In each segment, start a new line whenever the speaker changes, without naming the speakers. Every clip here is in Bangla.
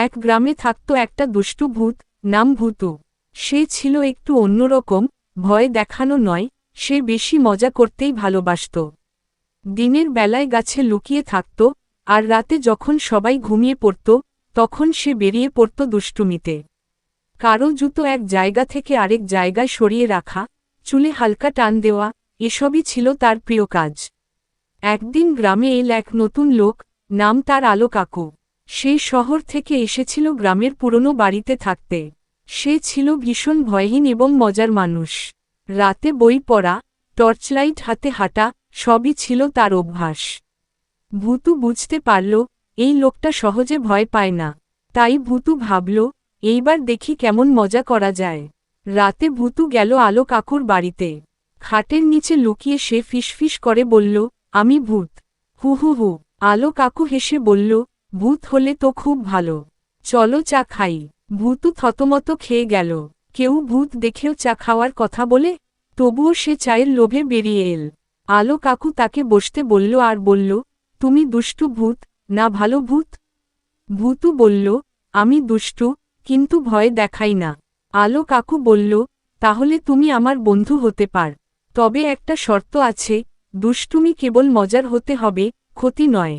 এক গ্রামে থাকত একটা দুষ্টু ভূত, নাম ভূতু। সে ছিল একটু অন্যরকম, ভয় দেখানো নয়, সে বেশি মজা করতেই ভালোবাসত। দিনের বেলায় গাছে লুকিয়ে থাকত, আর রাতে যখন সবাই ঘুমিয়ে পড়ত, তখন সে বেরিয়ে পড়ত দুষ্টুমিতে। কারো জুতো এক জায়গা থেকে আরেক জায়গায় সরিয়ে রাখা, চুলে হালকা টান দেওয়া, এসবই ছিল তার প্রিয় কাজ। একদিন গ্রামে এল এক নতুন লোক, নাম তার আলো কাকু। সে শহর থেকে এসেছিল গ্রামের পুরনো বাড়িতে থাকতে। সে ছিল ভীষণ ভয়হীন এবং মজার মানুষ। রাতে বই পড়া, টর্চলাইট হাতে হাঁটা, সবই ছিল তার অভ্যাস। ভূতু বুঝতে পারল, এই লোকটা সহজে ভয় পায় না। তাই ভূতু ভাবল, এইবার দেখি কেমন মজা করা যায়। রাতে ভূতু গেল আলো কাকুর বাড়িতে। খাটের নিচে লুকিয়ে সে ফিসফিস করে বলল, আমি ভূত। হু হু হু। আলো কাকু হেসে বলল, ভূত হলে তো খুব ভালো, চলো চা খাই। ভূতু থতমত খেয়ে গেল। কেউ ভূত দেখেও চা খাওয়ার কথা বলে? তবুও সে চায়ের লোভে বেরিয়ে এল। আলো কাকু তাকে বসতে বলল আর বলল, তুমি দুষ্টু ভূত, না ভালো ভূত? ভূতু বলল, আমি দুষ্টু, কিন্তু ভয় দেখাই না। আলো কাকু বলল, তাহলে তুমি আমার বন্ধু হতে পার। তবে একটা শর্ত আছে, দুষ্টুমি কেবল মজার হতে হবে, ক্ষতি নয়।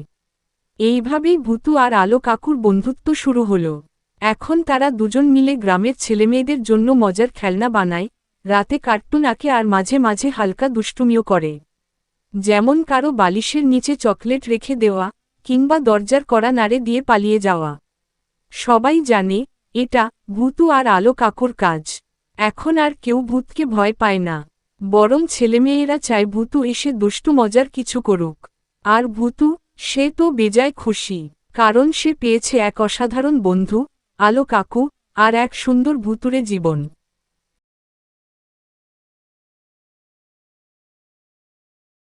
এইভাবেই ভূতু আর আলো কাকুর বন্ধুত্ব শুরু হলো। এখন তারা দুজন মিলে গ্রামের ছেলেমেয়েদের জন্য মজার খেলনা বানায়, রাতে কার্টুন আঁকে আর মাঝে মাঝে হালকা দুষ্টুমিও করে। যেমন কারো বালিশের নিচে চকলেট রেখে দেওয়া, কিংবা দরজার কড়া নাড়ে দিয়ে পালিয়ে যাওয়া। সবাই জানে, এটা ভূতু আর আলো কাকুর কাজ। এখন আর কেউ ভূতকে ভয় পায় না, বরং ছেলেমেয়েরা চায় ভূতু এসে দুষ্টু মজার কিছু করুক। আর ভূতু, সে তো বেজায় খুশি, কারণ সে পেয়েছে এক অসাধারণ বন্ধু, আলো কাকু, আর এক সুন্দর ভূতুরে জীবন।